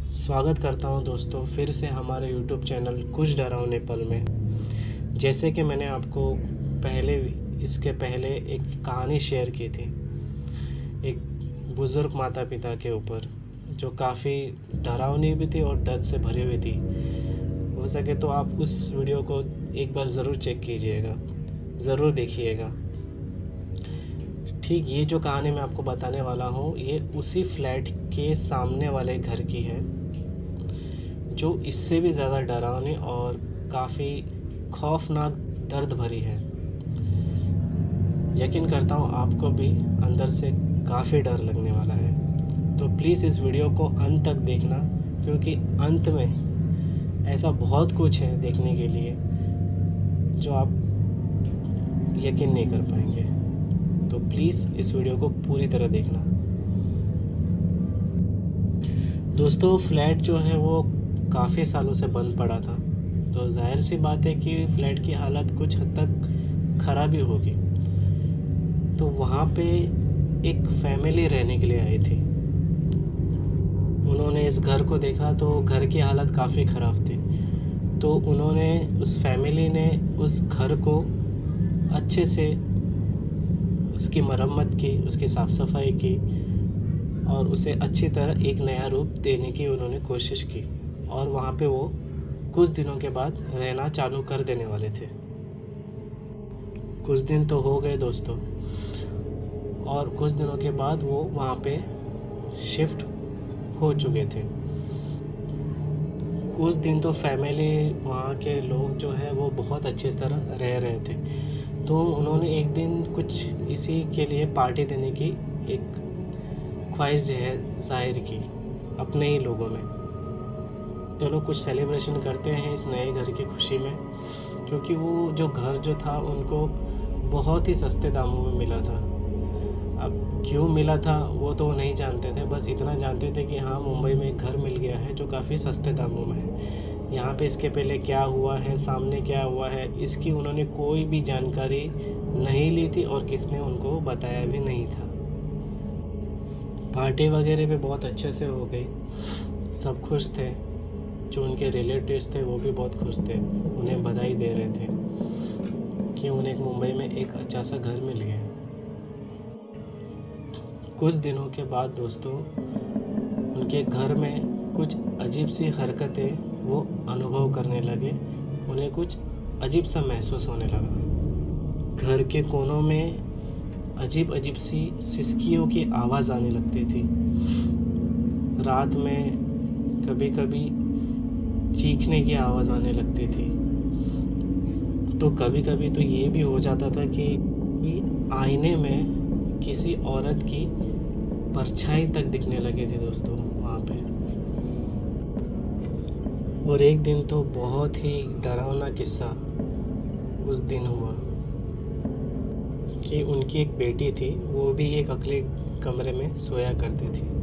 स्वागत करता हूं दोस्तों फिर से हमारे YouTube चैनल कुछ डरावने पल में। जैसे कि मैंने आपको इसके पहले एक कहानी शेयर की थी एक बुज़ुर्ग माता पिता के ऊपर, जो काफ़ी डरावनी भी थी और दर्द से भरी हुई थी। हो सके तो आप उस वीडियो को एक बार ज़रूर चेक कीजिएगा, ज़रूर देखिएगा। ठीक ये जो कहानी मैं आपको बताने वाला हूँ, ये उसी फ्लैट के सामने वाले घर की है, जो इससे भी ज़्यादा डरावनी और काफ़ी खौफनाक दर्द भरी है। यकीन करता हूँ आपको भी अंदर से काफ़ी डर लगने वाला है। तो प्लीज़ इस वीडियो को अंत तक देखना, क्योंकि अंत में ऐसा बहुत कुछ है देखने के लिए जो आप यकीन नहीं कर पाएंगे। तो प्लीज़ इस वीडियो को पूरी तरह देखना। दोस्तों, फ्लैट जो है वो काफ़ी सालों से बंद पड़ा था, तो जाहिर सी बात है कि फ्लैट की हालत कुछ हद तक ख़राब ही होगी। तो वहाँ पे एक फैमिली रहने के लिए आई थी। उन्होंने इस घर को देखा तो घर की हालत काफ़ी ख़राब थी, तो उस फैमिली ने उस घर को अच्छे से उसकी मरम्मत की, उसकी साफ़ सफाई की और उसे अच्छी तरह एक नया रूप देने की उन्होंने कोशिश की। और वहाँ पे वो कुछ दिनों के बाद रहना चालू कर देने वाले थे। कुछ दिन तो हो गए दोस्तों, और कुछ दिनों के बाद वो वहाँ पे शिफ्ट हो चुके थे। कुछ दिन तो फैमिली, वहाँ के लोग जो है वो बहुत अच्छी तरह रह रहे थे। तो उन्होंने एक दिन कुछ इसी के लिए पार्टी देने की एक ख्वाहिश जो है जाहिर की अपने ही लोगों में। चलो कुछ सेलिब्रेशन करते हैं इस नए घर की खुशी में, क्योंकि वो जो घर जो था उनको बहुत ही सस्ते दामों में मिला था। अब क्यों मिला था वो तो नहीं जानते थे, बस इतना जानते थे कि हाँ, मुंबई में एक घर मिल गया है जो काफ़ी सस्ते दामों में है। यहाँ पे इसके पहले क्या हुआ है, सामने क्या हुआ है, इसकी उन्होंने कोई भी जानकारी नहीं ली थी और किसने उनको बताया भी नहीं था। पार्टी वगैरह भी बहुत अच्छे से हो गई, सब खुश थे। जो उनके रिलेटिव्स थे वो भी बहुत खुश थे, उन्हें बधाई दे रहे थे कि उन्हें मुंबई में एक अच्छा सा घर मिल गया। कुछ दिनों के बाद दोस्तों, उनके घर में कुछ अजीब सी हरकतें वो अनुभव करने लगे। उन्हें कुछ अजीब सा महसूस होने लगा। घर के कोनों में अजीब अजीब सी सिसकियों की आवाज़ आने लगती थी। रात में कभी कभी चीखने की आवाज़ आने लगती थी। तो कभी कभी तो ये भी हो जाता था कि आईने में किसी औरत की परछाई तक दिखने लगी थी दोस्तों वहाँ पे। और एक दिन तो बहुत ही डरावना किस्सा उस दिन हुआ कि उनकी एक बेटी थी, वो भी एक अकेले कमरे में सोया करती थी।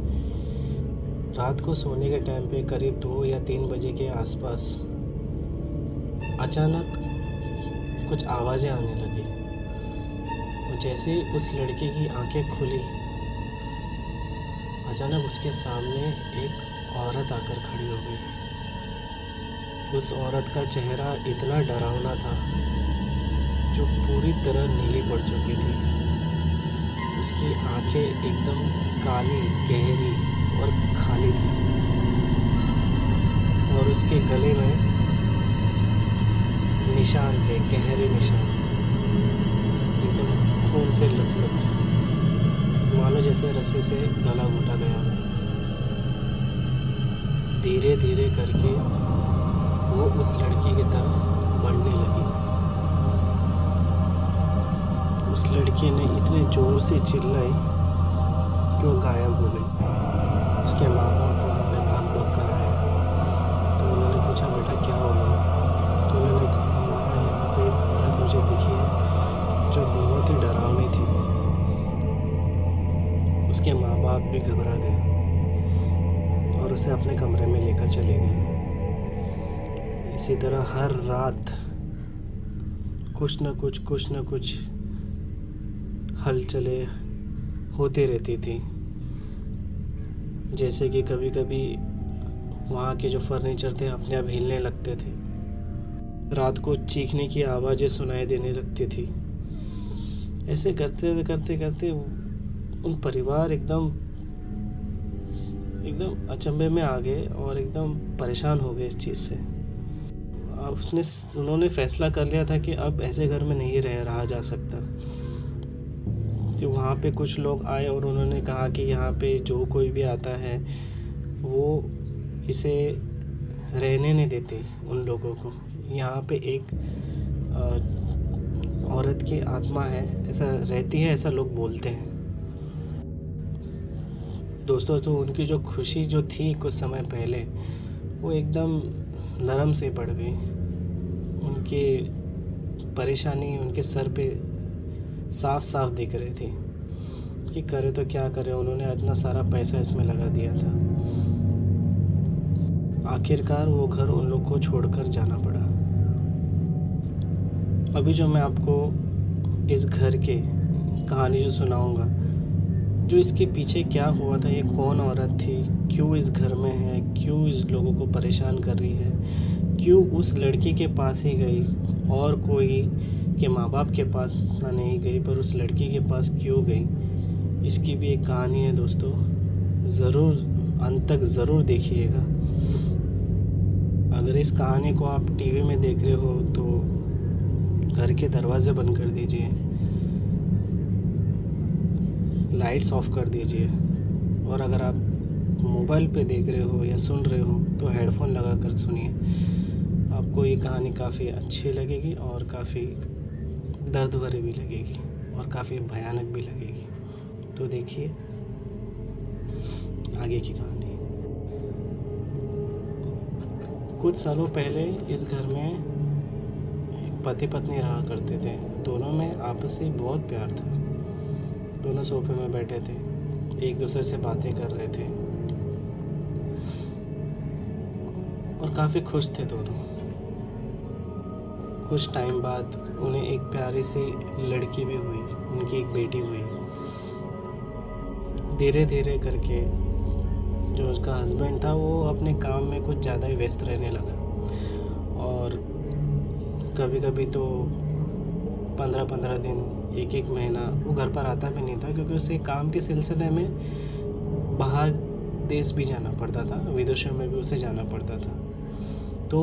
रात को सोने के टाइम पे करीब 2 या 3 बजे के आसपास अचानक कुछ आवाज़ें आने लगी। और जैसे उस लड़की की आंखें खुली, अचानक उसके सामने एक औरत आकर खड़ी हो गई। उस औरत का चेहरा इतना डरावना था, जो पूरी तरह नीली पड़ चुकी थी। उसकी आंखें एकदम काली, गहरी और खाली थी, और उसके गले में निशान थे, गहरे निशान, एकदम खून से लथपथ, मानो जैसे रस्सी से गला घोटा गया हो। धीरे धीरे करके वो उस लड़की की तरफ बढ़ने लगी। उस लड़की ने इतने ज़ोर से चिल्लाई कि वो गायब हो गई। उसके माँ बाप वहाँ पे भाग कर आए, तो उन्होंने पूछा, बेटा क्या हो गया? तो उन्होंने कहा, माँ, यहाँ पे एक औरत मुझे दिखी है जो बहुत ही डरावनी थी। उसके माँ बाप भी घबरा गए और उसे अपने कमरे में लेकर चले गए। इसी तरह हर रात कुछ न कुछ हलचलें होती रहती थी। जैसे कि कभी कभी वहाँ के जो फर्नीचर थे अपने आप हिलने लगते थे। रात को चीखने की आवाज़ें सुनाई देने लगती थी। ऐसे करते करते करते उन परिवार एकदम एकदम अचंभे में आ गए और एकदम परेशान हो गए इस चीज़ से। उन्होंने फैसला कर लिया था कि अब ऐसे घर में नहीं रहा जा सकता। तो वहाँ पे कुछ लोग आए और उन्होंने कहा कि यहाँ पे जो कोई भी आता है वो इसे रहने नहीं देते उन लोगों को। यहाँ पे एक औरत की आत्मा है, ऐसा रहती है, ऐसा लोग बोलते हैं। दोस्तों, तो उनकी जो खुशी जो थी कुछ समय पहले वो एकदम नरम से पड़ गई। उनकी परेशानी उनके सर पे साफ साफ दिख रही थी कि करे तो क्या करे। उन्होंने इतना सारा पैसा इसमें लगा दिया था। आखिरकार वो घर उन लोग को छोड़कर जाना पड़ा। अभी जो मैं आपको इस घर के कहानी जो सुनाऊंगा, जो इसके पीछे क्या हुआ था, ये कौन औरत थी, क्यों इस घर में है, क्यों इस लोगों को परेशान कर रही है, क्यों उस लड़की के पास ही गई और कोई के माँ बाप के पास ना नहीं गई पर उस लड़की के पास क्यों गई, इसकी भी एक कहानी है दोस्तों। ज़रूर अंत तक ज़रूर देखिएगा। अगर इस कहानी को आप टीवी में देख रहे हो तो घर के दरवाजे बंद कर दीजिए, लाइट्स ऑफ कर दीजिए, और अगर आप मोबाइल पे देख रहे हो या सुन रहे हो तो हेडफोन लगा कर सुनिए। आपको ये कहानी काफ़ी अच्छी लगेगी और काफ़ी दर्द भरी भी लगेगी और काफ़ी भयानक भी लगेगी। तो देखिए आगे की कहानी। कुछ सालों पहले इस घर में एक पति पत्नी रहा करते थे। दोनों में आपस में बहुत प्यार था। दोनों सोफे में बैठे थे, एक दूसरे से बातें कर रहे थे और काफ़ी खुश थे दोनों। कुछ टाइम बाद उन्हें एक प्यारी सी लड़की भी हुई, उनकी एक बेटी हुई। धीरे धीरे करके जो उसका हस्बैंड था वो अपने काम में कुछ ज़्यादा ही व्यस्त रहने लगा और कभी कभी तो 15-15 दिन, एक महीना वो घर पर आता भी नहीं था, क्योंकि उसे काम के सिलसिले में बाहर देश भी जाना पड़ता था, विदेशों में भी उसे जाना पड़ता था। तो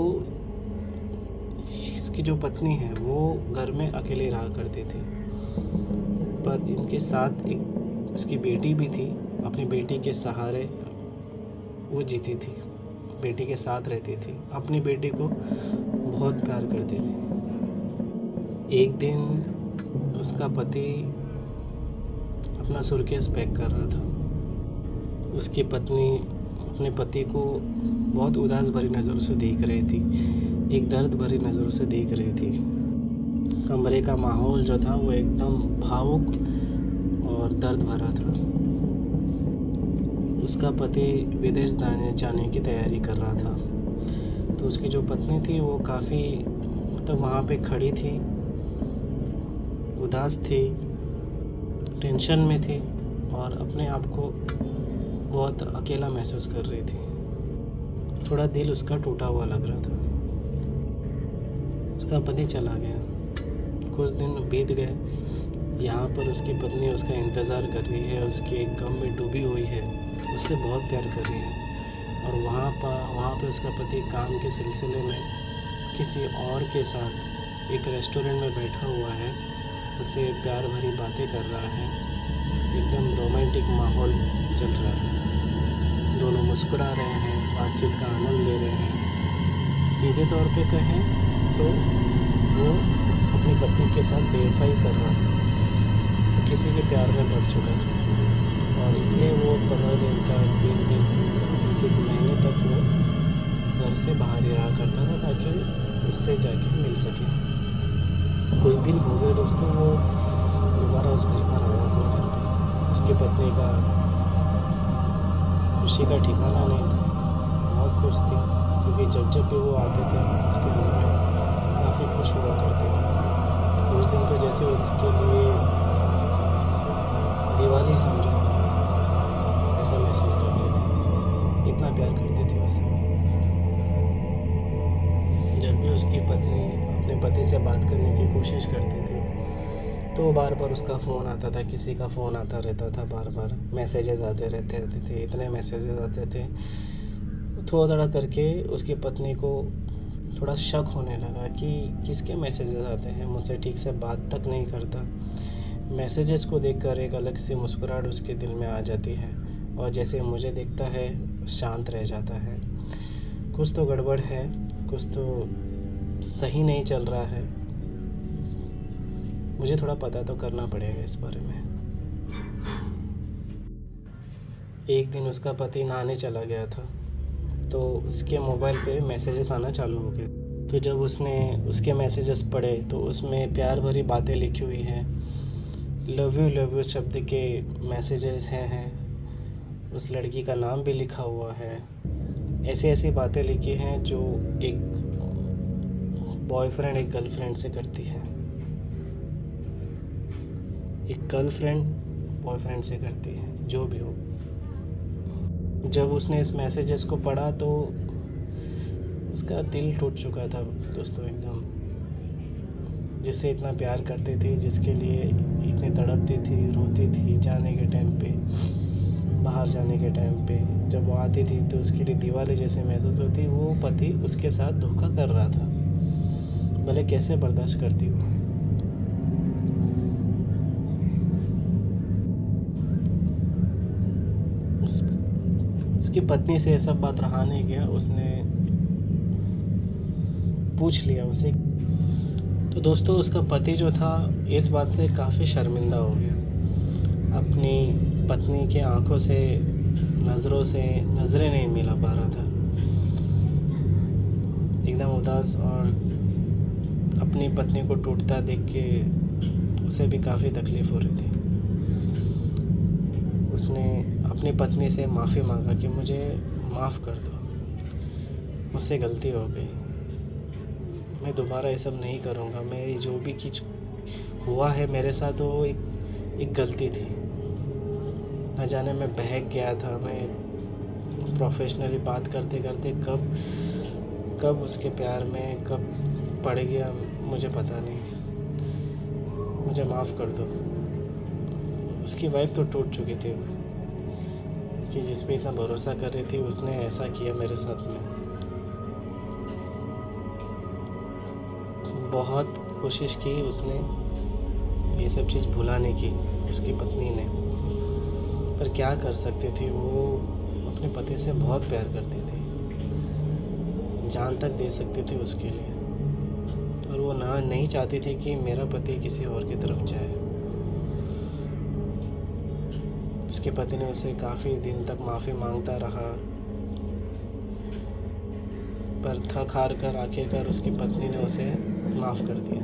इसकी जो पत्नी है वो घर में अकेले रहा करती थी, पर इनके साथ एक उसकी बेटी भी थी। अपनी बेटी के सहारे वो जीती थी, बेटी के साथ रहती थी, अपनी बेटी को बहुत प्यार करती थी। एक दिन उसका पति अपना सूटकेस पैक कर रहा था। उसकी पत्नी अपने पति को बहुत उदास भरी नज़रों से देख रही थी, एक दर्द भरी नज़रों से देख रही थी। कमरे का माहौल जो था वो एकदम भावुक और दर्द भरा था। उसका पति विदेश जाने की तैयारी कर रहा था, तो उसकी जो पत्नी थी वो काफ़ी वहाँ पे खड़ी थी, उदास थी, टेंशन में थी और अपने आप को बहुत अकेला महसूस कर रही थी। थोड़ा दिल उसका टूटा हुआ लग रहा था। उसका पति चला गया, कुछ दिन बीत गए। यहाँ पर उसकी पत्नी उसका इंतज़ार कर रही है, उसके एक गम में डूबी हुई है, उससे बहुत प्यार कर रही है। और वहाँ पर उसका पति काम के सिलसिले में किसी और के साथ एक रेस्टोरेंट में बैठा हुआ है, उससे प्यार भरी बातें कर रहा है, एकदम रोमांटिक माहौल चल रहा है। दोनों मुस्कुरा रहे हैं, बातचीत का आनंद ले रहे हैं। सीधे तौर पे कहें तो वो अपनी पत्नी के साथ बेवफाई कर रहा था, तो किसी के प्यार में पड़ चुका था और इसलिए वो 15 दिन तक, 20 दिन तक, 1 महीने तक वो घर से बाहर ही रहा करता था ताकि उससे जाके मिल सके। कुछ दिन हो गए दोस्तों, वो दोबारा उस घर पर आया तो घर पर उसकी पत्नी का खुशी का ठिकाना नहीं था। बहुत खुश थी क्योंकि जब भी वो आते थे उसके हस्बैंड काफ़ी खुश हुआ करते थे। उस दिन तो जैसे उसके लिए दिवाली समझो ऐसा महसूस करते थे, इतना प्यार करते थे उससे। जब भी उसकी पत्नी अपने पति से बात करने की कोशिश करती थी तो बार बार उसका फ़ोन आता था, किसी का फ़ोन आता रहता था, बार बार मैसेजेस आते रहते थे, इतने मैसेजेस आते थे। थोड़ा थोड़ा करके उसकी पत्नी को थोड़ा शक होने लगा कि किसके मैसेजेस आते हैं, मुझसे ठीक से बात तक नहीं करता। मैसेजेस को देखकर एक अलग सी मुस्कुराहट उसके दिल में आ जाती है और जैसे मुझे देखता है शांत रह जाता है। कुछ तो गड़बड़ है, कुछ तो सही नहीं चल रहा है, मुझे थोड़ा पता तो करना पड़ेगा इस बारे में। एक दिन उसका पति नहाने चला गया था तो उसके मोबाइल पे मैसेजेस आना चालू हो गए। तो जब उसने उसके मैसेजेस पढ़े तो उसमें प्यार भरी बातें लिखी हुई हैं, लव यू शब्द के मैसेजेस हैं, उस लड़की का नाम भी लिखा हुआ है। ऐसी ऐसी बातें लिखी हैं जो एक बॉयफ्रेंड एक गर्लफ्रेंड से करती है, एक गर्लफ्रेंड बॉयफ्रेंड से करती है, जो भी हो। जब उसने इस मैसेजेस को पढ़ा तो उसका दिल टूट चुका था दोस्तों, एकदम। जिससे इतना प्यार करती थी, जिसके लिए इतनी तड़पती थी, रोती थी जाने के टाइम पे, बाहर जाने के टाइम पे। जब वो आती थी तो उसके लिए दीवारें जैसे महसूस होती, वो पति उसके साथ धोखा कर रहा था। भले कैसे बर्दाश्त करती वो। उसकी पत्नी से सब बात रहा नहीं गया, उसने पूछ लिया उसे। तो दोस्तों उसका पति जो था इस बात से काफ़ी शर्मिंदा हो गया। अपनी पत्नी के आंखों से, नज़रों से नज़रें नहीं मिला पा रहा था, एकदम उदास। और अपनी पत्नी को टूटता देख के उसे भी काफ़ी तकलीफ़ हो रही थी। उसने अपनी पत्नी से माफ़ी मांगा कि मुझे माफ़ कर दो, मुझसे गलती हो गई, मैं दोबारा ये सब नहीं करूँगा। मैं जो भी कुछ हुआ है मेरे साथ वो एक गलती थी। न जाने मैं बहक गया था, मैं प्रोफेशनली बात करते करते कब उसके प्यार में कब पड़ गया मुझे पता नहीं, मुझे माफ़ कर दो। उसकी वाइफ तो टूट चुकी थी कि जिस पे इतना भरोसा कर रही थी, उसने ऐसा किया मेरे साथ में। बहुत कोशिश की उसने ये सब चीज़ भुलाने की, उसकी पत्नी ने, पर क्या कर सकती थी। वो अपने पति से बहुत प्यार करती थी, जान तक दे सकती थी उसके लिए, और वो नहीं चाहती थी कि मेरा पति किसी और की तरफ जाए। उसके पति ने उसे काफ़ी दिन तक माफ़ी मांगता रहा, पर थक हार कर आखिरकार उसकी पत्नी ने उसे माफ़ कर दिया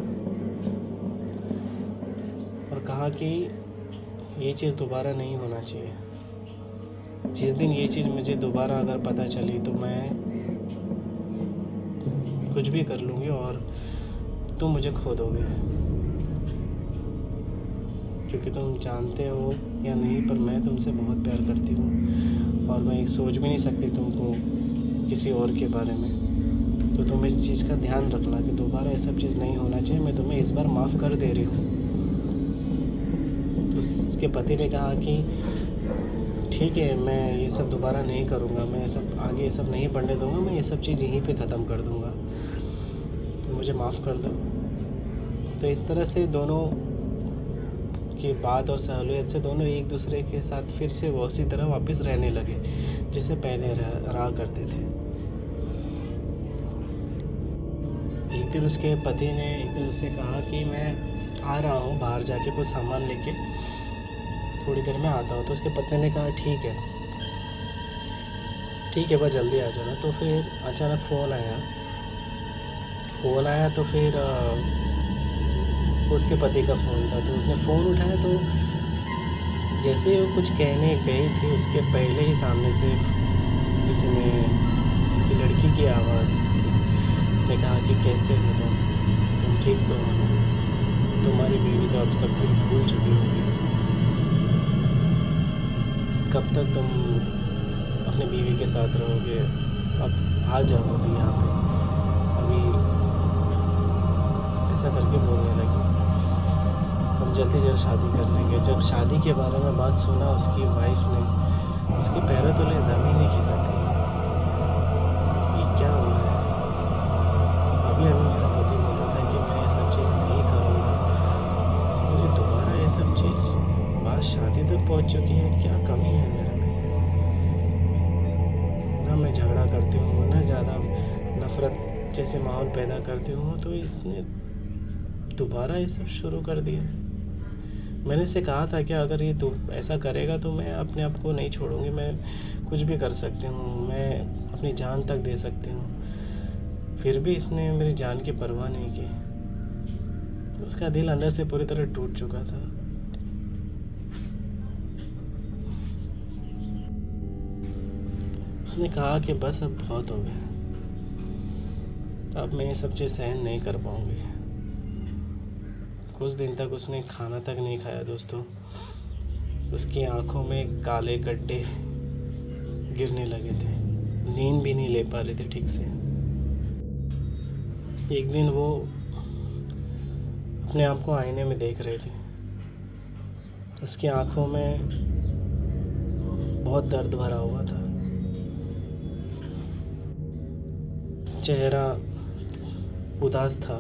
और कहा कि ये चीज़ दोबारा नहीं होना चाहिए। जिस दिन ये चीज़ मुझे दोबारा अगर पता चली तो मैं कुछ भी कर लूँगी और तुम मुझे खो दोगे, क्योंकि तुम जानते हो या नहीं पर मैं तुमसे बहुत प्यार करती हूँ और मैं सोच भी नहीं सकती तुमको किसी और के बारे में। तो तुम इस चीज़ का ध्यान रखना कि दोबारा ये सब चीज़ नहीं होना चाहिए, मैं तुम्हें इस बार माफ़ कर दे रही हूँ। तो उसके पति ने कहा कि ठीक है, मैं ये सब दोबारा नहीं करूँगा, मैं ये सब आगे ये सब नहीं बढ़ने दूँगा, मैं ये सब चीज़ यहीं पे ख़त्म कर दूँगा, तो मुझे माफ़ कर दो। तो इस तरह से दोनों की बात और सहूलियत से दोनों एक दूसरे के साथ फिर से वो उसी तरह वापस रहने लगे जैसे पहले रहा करते थे। एक दिन उसके पति ने एक दिन उससे कहा कि मैं आ रहा हूँ बाहर जाके कुछ सामान लेके, थोड़ी देर में आता हूँ। तो उसके पत्नी ने कहा ठीक है बस जल्दी आ जाना। तो फिर अचानक फ़ोन आया तो फिर उसके पति का फ़ोन था। तो उसने फ़ोन उठाया तो जैसे वो कुछ कहने गई थी उसके पहले ही सामने से किसी लड़की की आवाज़ थी। उसने कहा कि कैसे हो तुम ठीक तो हो, तुम्हारी बीवी तो अब सब कुछ भूल चुकी होगी, कब तक तुम अपने बीवी के साथ रहोगे, अब आ जाओ यहाँ पे। और अभी ऐसा करके बोलने लगी, हम जल्दी जल्द शादी कर लेंगे। जब शादी के बारे में बात सुना उसकी वाइफ ने, तो उसके पैरों तले ज़मीन ही खिसक गई। ये क्या हो रहा है? अभी अभी मेरा पति बोल रहा था कि मैं ये सब चीज़ नहीं करूँगा, और ये दोबारा ये सब चीज़ बात शादी तक पहुँच चुकी है। क्या कमी है मेरे में? ना मैं झगड़ा करती हूँ, ना ज़्यादा नफ़रत जैसे माहौल पैदा करती हूँ, तो इसने दोबारा ये सब शुरू कर दिया। मैंने इसे कहा था कि अगर ये तो ऐसा करेगा तो मैं अपने आप को नहीं छोड़ूंगी, मैं कुछ भी कर सकती हूँ, मैं अपनी जान तक दे सकती हूँ। फिर भी इसने मेरी जान की परवाह नहीं की। उसका दिल अंदर से पूरी तरह टूट चुका था। उसने कहा कि बस अब बहुत हो गया, अब मैं ये सब चीज़ सहन नहीं कर पाऊँगी। कुछ दिन तक उसने खाना तक नहीं खाया दोस्तों। उसकी आंखों में काले गड्ढे गिरने लगे थे, नींद भी नहीं ले पा रहे थे ठीक से। एक दिन वो अपने आप को आईने में देख रही थी। उसकी आंखों में बहुत दर्द भरा हुआ था, चेहरा उदास था,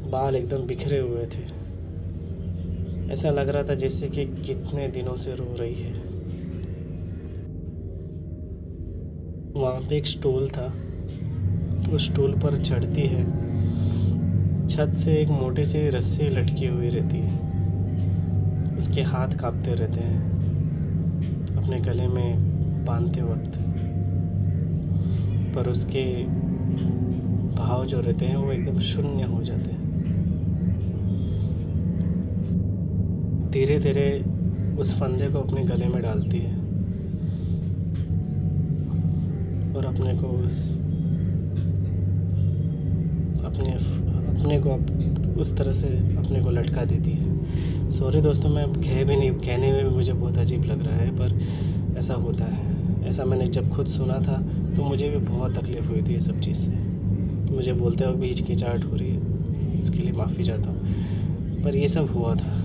बाल एकदम बिखरे हुए थे। ऐसा लग रहा था जैसे कि कितने दिनों से रो रही है। वहाँ पे एक स्टूल था, उस स्टूल पर चढ़ती है, छत से एक मोटी सी रस्सी लटकी हुई रहती है। उसके हाथ कांपते रहते हैं अपने गले में बांधते वक्त, पर उसके भाव जो रहते हैं वो एकदम शून्य हो जाते हैं। धीरे धीरे उस फंदे को अपने गले में डालती है और अपने को उस तरह से अपने को लटका देती है। सॉरी दोस्तों, मैं कहने में भी मुझे बहुत अजीब लग रहा है, पर ऐसा होता है। ऐसा मैंने जब खुद सुना था तो मुझे भी बहुत तकलीफ़ हुई थी ये सब चीज़ से। मुझे बोलते वक्त भी हिचकिचाहट हो रही है, इसके लिए माफ़ी चाहता हूँ, पर ये सब हुआ था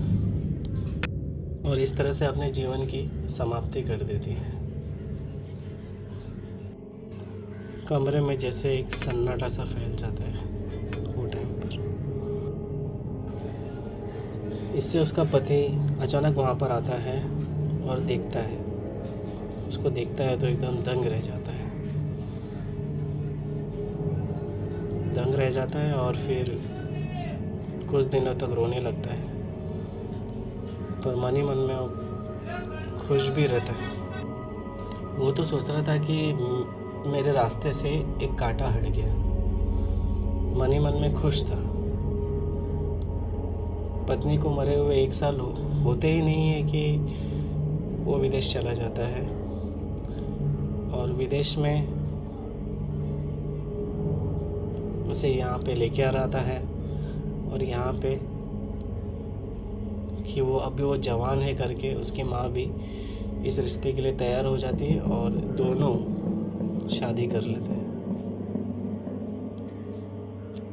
और इस तरह से अपने जीवन की समाप्ति कर देती है। कमरे में जैसे एक सन्नाटा सा फैल जाता है वो टाइम पर। इससे उसका पति अचानक वहाँ पर आता है और देखता है। उसको देखता है तो एकदम दंग रह जाता है और फिर कुछ दिनों तक रोने लगता है, पर मन ही मन में वो खुश भी रहता है। वो तो सोच रहा था कि मेरे रास्ते से एक कांटा हट गया, मन ही मन में खुश था। पत्नी को मरे हुए 1 साल होते ही नहीं है कि वो विदेश चला जाता है, और विदेश में उसे यहाँ पे लेके आ रहा है, और यहाँ पे कि वो अभी वो जवान है करके उसकी माँ भी इस रिश्ते के लिए तैयार हो जाती है और दोनों शादी कर लेते हैं।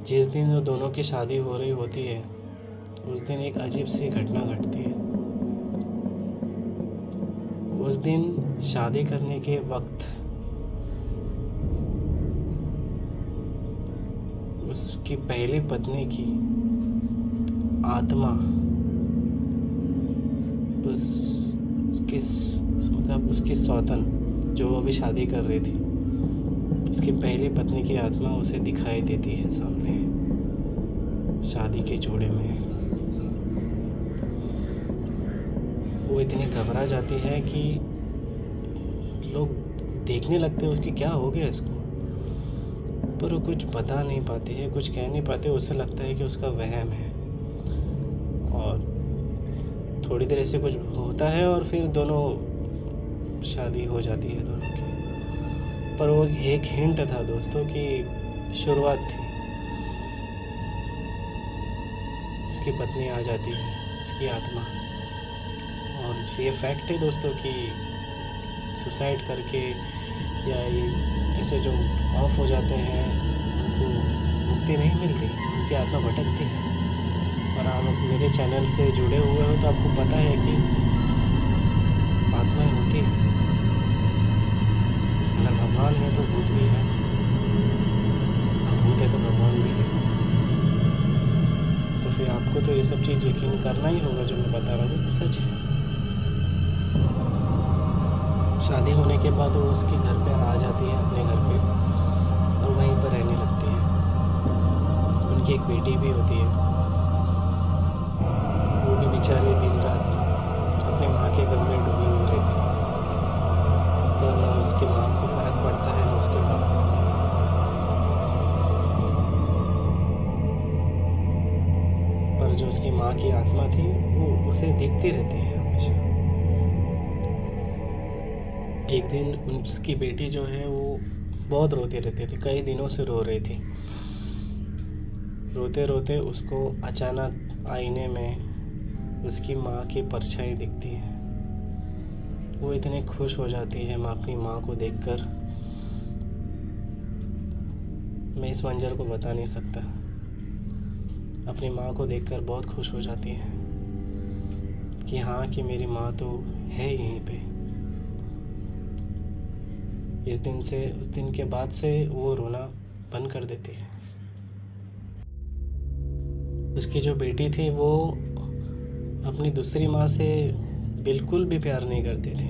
जिस दिन वो दोनों की शादी हो रही होती है उस दिन एक अजीब सी घटना घटती है। उस दिन शादी करने के वक्त उसकी पहली पत्नी की आत्मा उसकी सौतन जो अभी शादी कर रही थी, उसकी पहली पत्नी की आत्मा उसे दिखाई देती है सामने शादी के जोड़े में। वो इतनी घबरा जाती है कि लोग देखने लगते हैं उसकी क्या हो गया इसको, पर वो कुछ बता नहीं पाती है, कुछ कह नहीं पाते। उसे लगता है कि उसका वहम है, और थोड़ी देर ऐसे कुछ होता है और फिर दोनों शादी हो जाती है दोनों की। पर वो एक हिंट था दोस्तों की शुरुआत थी। उसकी पत्नी आ जाती है, उसकी आत्मा, और ये फैक्ट है दोस्तों कि सुसाइड करके या ये ऐसे जो ऑफ हो जाते हैं उनको मुक्ति नहीं मिलती, उनकी आत्मा भटकती है। और आप मेरे चैनल से जुड़े हुए हो तो आपको पता है कि आत्माएं होती है। अगर भगवान है तो भूत भी है, और भूत है तो भगवान भी है। तो फिर आपको तो ये सब चीज़ यकीन करना ही होगा जो मैं बता रहा हूँ, सच है। शादी होने के बाद वो उसके घर पे आ जाती है, अपने घर पे, और वहीं पर रहने लगती है। उनकी एक बेटी भी होती है, वो भी बेचारी दिन रात अपनी माँ के गम में डूबी हुई रहती है। तो ना उसकी माँ को फ़र्क पड़ता है, ना उसके बाप को फ़र्क पड़ता है। पर जो उसकी माँ की आत्मा थी वो उसे देखती रहती है हमेशा। एक दिन उसकी बेटी जो है वो बहुत रोती रहती थी, कई दिनों से रो रही थी। रोते रोते उसको अचानक आईने में उसकी माँ की परछाई दिखती है। वो इतनी खुश हो जाती है अपनी माँ को देखकर, मैं इस मंजर को बता नहीं सकता। अपनी माँ को देखकर बहुत खुश हो जाती है कि हाँ, कि मेरी माँ तो है यहीं पे। उस दिन के बाद से वो रोना बंद कर देती है। उसकी जो बेटी थी वो अपनी दूसरी माँ से बिल्कुल भी प्यार नहीं करती थी,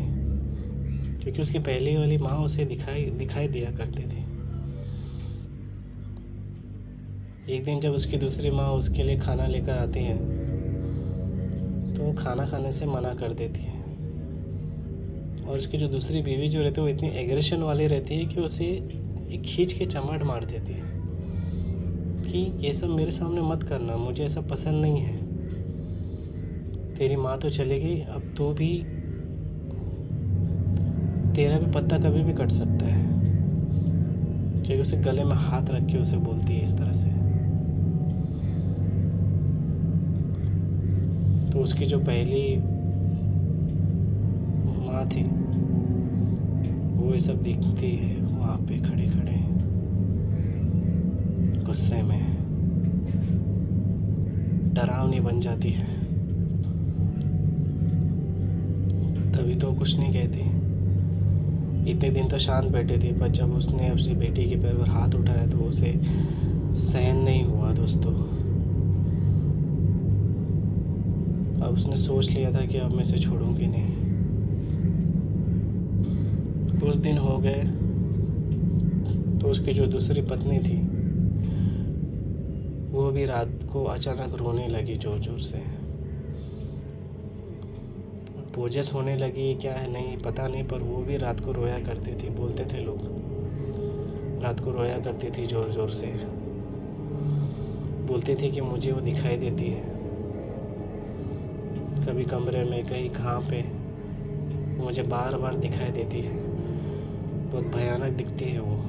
क्योंकि उसकी पहली वाली माँ उसे दिखाई दिया करती थी। एक दिन जब उसकी दूसरी माँ उसके लिए खाना लेकर आती है तो वो खाना खाने से मना कर देती है। और उसकी जो दूसरी बीवी जो रहती है वो इतनी एग्रेशन वाली रहती है कि उसे एक खींच के चमाट मार देती है कि ये सब मेरे सामने मत करना, मुझे ऐसा पसंद नहीं है। तेरी माँ तो चली गई, अब तू भी, तेरा भी पत्ता कभी भी कट सकता है। क्योंकि उसे गले में हाथ रख के उसे बोलती है इस तरह से। तो उसकी जो पहली माँ थी वो ये सब देखती है वहाँ पे खड़े खड़े गुस्से में, डरावनी बन जाती है। तभी तो कुछ नहीं कहती, इतने दिन तो शांत बैठी थी, पर जब उसने अपनी बेटी के पैर पर हाथ उठाया तो उसे सहन नहीं हुआ दोस्तों। अब उसने सोच लिया था कि अब मैं इसे छोड़ूंगी नहीं। कुछ दिन हो गए तो उसकी जो दूसरी पत्नी थी वो भी रात को अचानक रोने लगी जोर जोर से। पोजेस होने लगी, क्या है नहीं पता नहीं, पर वो भी रात को रोया करती थी। बोलते थे लोग रात को रोया करती थी जोर जोर से। बोलती थी कि मुझे वो दिखाई देती है, कभी कमरे में, कहीं कहाँ पे, मुझे बार बार दिखाई देती है, बहुत भयानक दिखती है वो।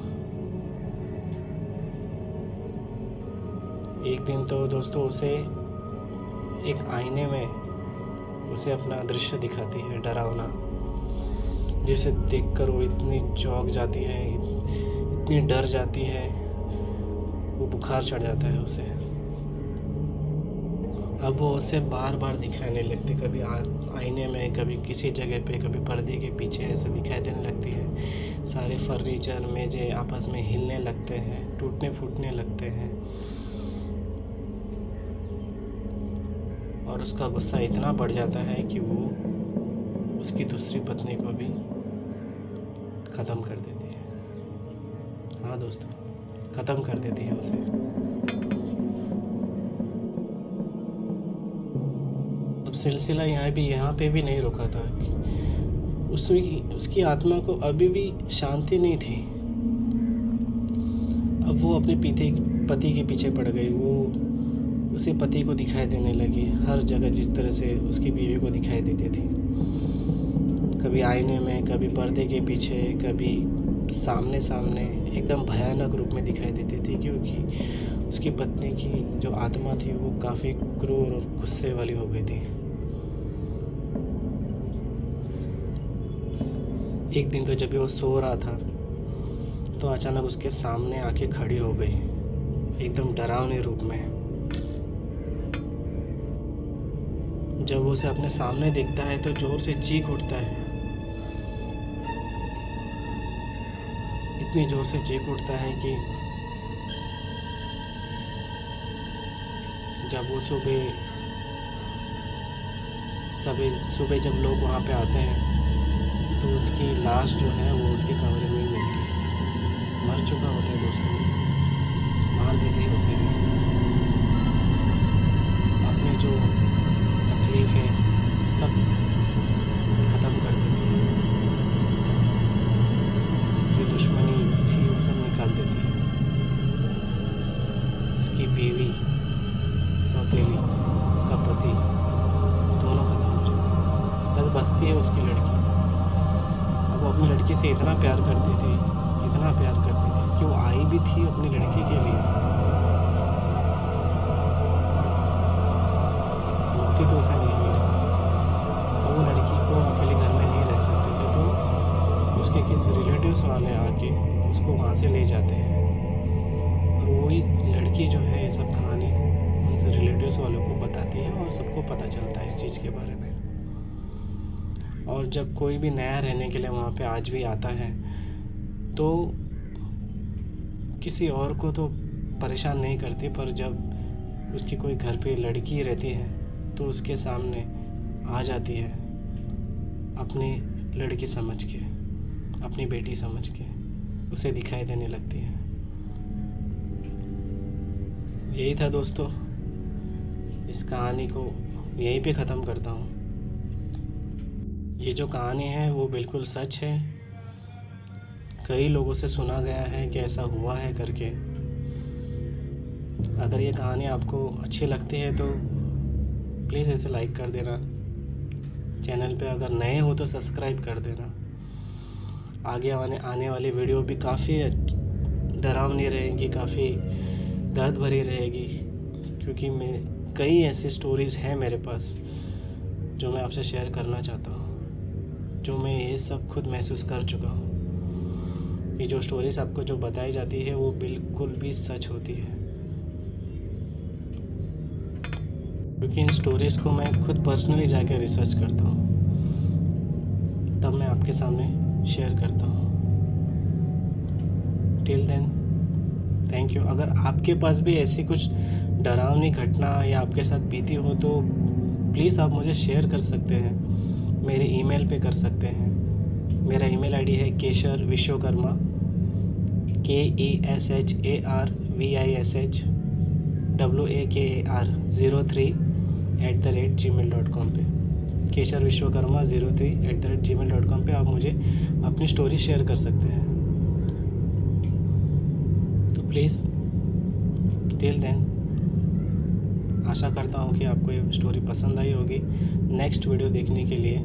एक दिन तो दोस्तों उसे एक आईने में उसे अपना दृश्य दिखाती है डरावना, जिसे देखकर वो इतनी चौंक जाती है, इतनी डर जाती है, वो बुखार चढ़ जाता है उसे। अब वो उसे बार बार दिखाने लगती, कभी आईने में, कभी किसी जगह पे, कभी पर्दे के पीछे ऐसे दिखाई देने लगती है। सारे फर्नीचर मेजे आपस में हिलने लगते हैं, टूटने फूटने लगते हैं। और उसका गुस्सा इतना बढ़ जाता है कि वो उसकी दूसरी पत्नी को भी ख़त्म कर देती है। हाँ दोस्तों, ख़त्म कर देती है उसे। अब सिलसिला यहाँ पे भी नहीं रुका था। उसकी आत्मा को अभी भी शांति नहीं थी। अब वो अपने पति के पीछे पड़ गई। वो उसे पति को दिखाई देने लगी हर जगह, जिस तरह से उसकी बीवी को दिखाई देती थी। कभी आईने में, कभी पर्दे के पीछे, कभी सामने सामने, एकदम भयानक रूप में दिखाई देती थी, क्योंकि उसकी पत्नी की जो आत्मा थी वो काफ़ी क्रूर और गुस्से वाली हो गई थी। एक दिन तो जब वो सो रहा था तो अचानक उसके सामने आके खड़ी हो गई एकदम डरावने रूप में। जब वो उसे अपने सामने देखता है तो जोर से चीख उठता है, इतनी जोर से चीख उठता है कि जब वो सुबह जब लोग वहाँ पे आते हैं तो उसकी लाश जो है वो उसके कमरे में मिलती है। मर चुका होता है दोस्तों, मार देते हैं उसे भी। अपनी जो तकलीफ़ है सब ख़त्म कर देती है, जो दुश्मनी थी वो सब निकाल देती है। उसकी बीवी, सौतेली, उसका पति, दोनों ख़त्म हो जाते हैं। बस बचती है उसकी लड़की। अब वो अपनी लड़की से इतना प्यार करती थी, इतना प्यार करती थी कि वो आई भी थी अपनी लड़की के लिए। मुक्ति तो उसे नहीं मिली थी और वो लड़की को अकेले घर में नहीं रह सकते थे, तो उसके किसी रिलेटिव्स वाले आके उसको वहाँ से ले जाते हैं। और वही लड़की जो है ये सब कहानी उनसे रिलेटिव्स वालों को बताती है और सबको पता चलता है इस चीज़ के बारे में। और जब कोई भी नया रहने के लिए वहाँ पे आज भी आता है तो किसी और को तो परेशान नहीं करती, पर जब उसकी कोई घर पे लड़की रहती है तो उसके सामने आ जाती है अपनी लड़की समझ के, अपनी बेटी समझ के उसे दिखाई देने लगती है। यही था दोस्तों, इस कहानी को यहीं पे ख़त्म करता हूँ। ये जो कहानी है वो बिल्कुल सच है, कई लोगों से सुना गया है कि ऐसा हुआ है करके। अगर ये कहानी आपको अच्छी लगती है तो प्लीज़ इसे लाइक कर देना, चैनल पे अगर नए हो तो सब्सक्राइब कर देना। आगे आने वाली वीडियो भी काफ़ी डरावनी रहेगी, काफ़ी दर्द भरी रहेगी, क्योंकि कई ऐसी स्टोरीज़ हैं मेरे पास जो मैं आपसे शेयर करना चाहता हूँ, जो मैं ये सब खुद महसूस कर चुका हूँ। ये जो स्टोरीज़ आपको जो बताई जाती है वो बिल्कुल भी सच होती है, क्योंकि इन स्टोरीज़ को मैं खुद पर्सनली जाकर रिसर्च करता हूँ, तब मैं आपके सामने शेयर करता हूँ। Till then thank you. अगर आपके पास भी ऐसी कुछ डरावनी घटना या आपके साथ बीती हो तो प्लीज़ आप मुझे शेयर कर सकते हैं, मेरे ईमेल पे कर सकते हैं। मेरा ईमेल आईडी है kesharvishwakarma KESHARVISHWAKAR03@gmail.com पे, kesharvishwakarma03@gmail.com पे आप मुझे अपनी स्टोरी शेयर कर सकते हैं। तो प्लीज़ टिल देन आशा करता हूँ कि आपको ये स्टोरी पसंद आई होगी। नेक्स्ट वीडियो देखने के लिए